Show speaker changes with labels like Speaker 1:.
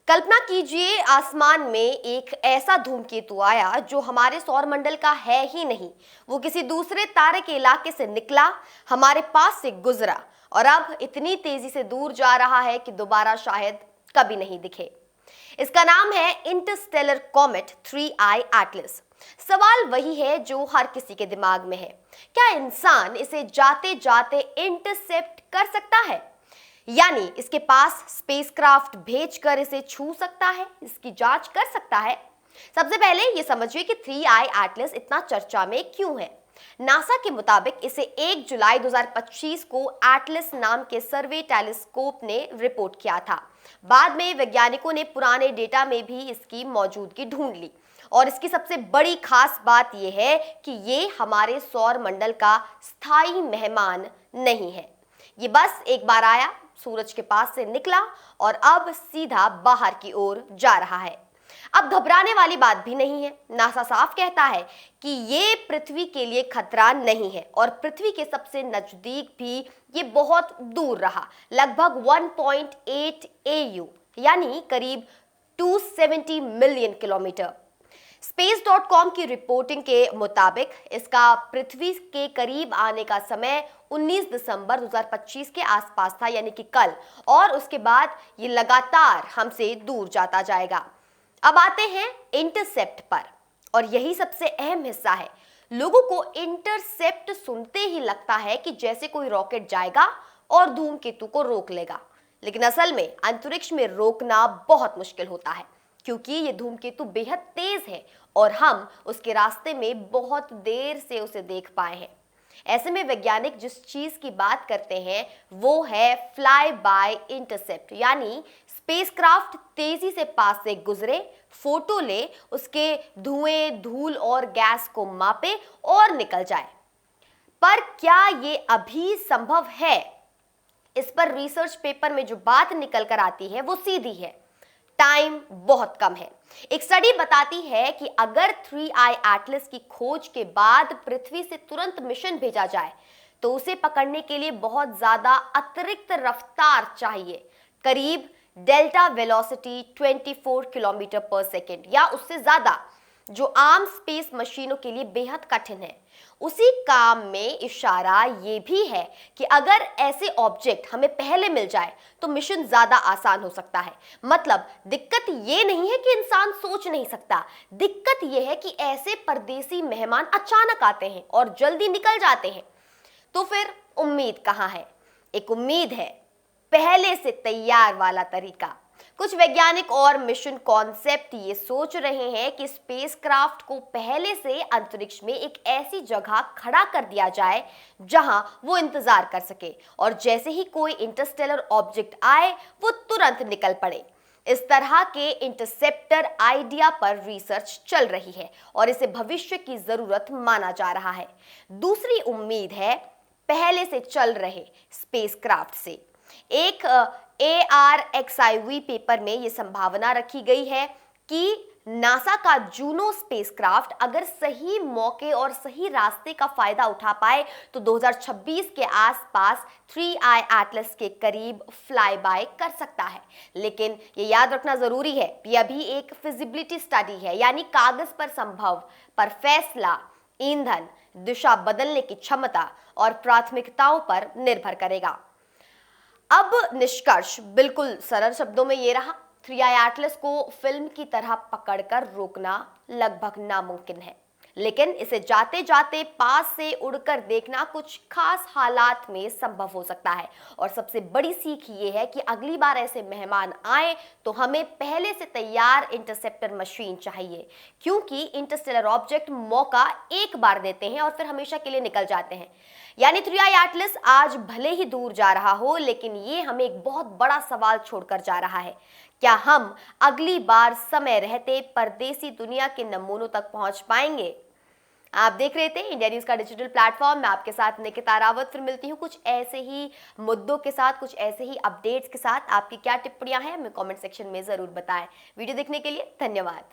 Speaker 1: कल्पना कीजिए आसमान में एक ऐसा धूमकेतु आया जो हमारे सौरमंडल का है ही नहीं। वो किसी दूसरे तारे के इलाके से निकला, हमारे पास से गुजरा और अब इतनी तेजी से दूर जा रहा है कि दोबारा शायद कभी नहीं दिखे। इसका नाम है इंटरस्टेलर कॉमेट 3I एटलस। सवाल वही है जो हर किसी के दिमाग में है, क्या इंसान इसे जाते जाते इंटरसेप्ट कर सकता है? यानी इसके पास स्पेसक्राफ्ट भेजकर इसे छू सकता है, इसकी जांच कर सकता है। सबसे पहले ये समझिए कि 3I एटलस इतना चर्चा में क्यों है। नासा के मुताबिक इसे 1 जुलाई 2025 को एटलस नाम के सर्वे टेलीस्कोप ने रिपोर्ट किया था। बाद में वैज्ञानिकों ने पुराने डेटा में भी इसकी मौजूदगी ढूंढ ली और इसकी सबसे बड़ी खास बात यह है कि ये हमारे सौर मंडल का स्थायी मेहमान नहीं है। ये बस एक बार आया, सूरज के पास से निकला और अब सीधा बाहर की ओर जा रहा है। अब घबराने वाली बात भी नहीं है। नासा साफ कहता है कि ये पृथ्वी के लिए खतरा नहीं है और पृथ्वी के सबसे नजदीक भी ये बहुत दूर रहा, लगभग 1.8 AU यानी करीब 270 मिलियन किलोमीटर। Space.com की रिपोर्टिंग के मुताबिक इसका पृथ्वी के करीब आने का समय 19 दिसंबर 2025 के आसपास था, यानी कि कल, और उसके बाद ये लगातार हमसे दूर जाता जाएगा। अब आते हैं इंटरसेप्ट पर, और यही सबसे अहम हिस्सा है। लोगों को इंटरसेप्ट सुनते ही लगता है कि जैसे कोई रॉकेट जाएगा और धूमकेतु को रोक लेगा, लेकिन असल में अंतरिक्ष में रोकना बहुत मुश्किल होता है क्योंकि ये धूमकेतु बेहद तेज है और हम उसके रास्ते में बहुत देर से उसे देख पाए हैं। ऐसे में वैज्ञानिक जिस चीज की बात करते हैं वो है फ्लाई बाय इंटरसेप्ट, यानी स्पेसक्राफ्ट तेजी से पास से गुजरे, फोटो ले, उसके धुएं, धूल और गैस को मापे और निकल जाए। पर क्या ये अभी संभव है? इस पर रिसर्च पेपर में जो बात निकल कर आती है वो सीधी है, टाइम बहुत कम है। एक स्टडी बताती है कि अगर 3I एटलस की खोज के बाद पृथ्वी से तुरंत मिशन भेजा जाए तो उसे पकड़ने के लिए बहुत ज्यादा अतिरिक्त रफ्तार चाहिए, करीब डेल्टा वेलोसिटी 24 किलोमीटर पर सेकेंड या उससे ज्यादा, जो आम स्पेस मशीनों के लिए बेहद कठिन है। उसी काम में इशारा ये भी है कि अगर ऐसे ऑब्जेक्ट हमें पहले मिल जाए तो मिशन ज्यादा आसान हो सकता है। मतलब दिक्कत ये नहीं है कि इंसान सोच नहीं सकता, दिक्कत ये है कि ऐसे परदेसी मेहमान अचानक आते हैं और जल्दी निकल जाते हैं। तो फिर उम्मीद कहाँ है? एक उम्मीद है पहले से तैयार वाला तरीका। कुछ वैज्ञानिक और मिशन कॉन्सेप्ट ये सोच रहे हैं कि स्पेसक्राफ्ट को पहले से अंतरिक्ष में एक ऐसी जगह खड़ा कर दिया जाए जहां वो इंतजार कर सके और जैसे ही कोई इंटरस्टेलर ऑब्जेक्ट आए वो तुरंत निकल पड़े। इस तरह के इंटरसेप्टर आइडिया पर रिसर्च चल रही है और इसे भविष्य की जरूरत माना जा रहा है। दूसरी उम्मीद है पहले से चल रहे स्पेसक्राफ्ट से। एक ARXIV पेपर में यह संभावना रखी गई है कि नासा का जूनो स्पेसक्राफ्ट अगर सही मौके और सही रास्ते का फायदा उठा पाए तो 2026 के आसपास 3I एटलस के करीब फ्लाई बाय कर सकता है। लेकिन ये याद रखना जरूरी है, ये अभी एक फिजिबिलिटी स्टडी है, यानी कागज पर संभव, पर फैसला ईंधन, दिशा बदलने की क्षमता और प्राथमिकताओं पर निर्भर करेगा। अब निष्कर्ष बिल्कुल सरल शब्दों में ये रहा, 3I एटलस को फिल्म की तरह पकड़कर रोकना लगभग नामुमकिन है, लेकिन इसे जाते जाते पास से उड़कर देखना कुछ खास हालात में संभव हो सकता है। और सबसे बड़ी सीख ये है कि अगली बार ऐसे मेहमान आए तो हमें पहले से तैयार इंटरसेप्टर मशीन चाहिए, क्योंकि इंटरस्टेलर ऑब्जेक्ट मौका एक बार देते हैं और फिर हमेशा के लिए निकल जाते हैं। यानी 3I एटलस आज भले ही दूर जा रहा हो, लेकिन ये हमें एक बहुत बड़ा सवाल छोड़कर जा रहा है, क्या हम अगली बार समय रहते परदेसी दुनिया के नमूनों तक पहुंच पाएंगे? आप देख रहे थे इंडिया न्यूज का डिजिटल प्लेटफॉर्म। मैं आपके साथ निकिता रावत फिर मिलती हूँ कुछ ऐसे ही मुद्दों के साथ, कुछ ऐसे ही अपडेट्स के साथ। आपकी क्या टिप्पणियां हैं हमें कमेंट सेक्शन में जरूर बताएं। वीडियो देखने के लिए धन्यवाद।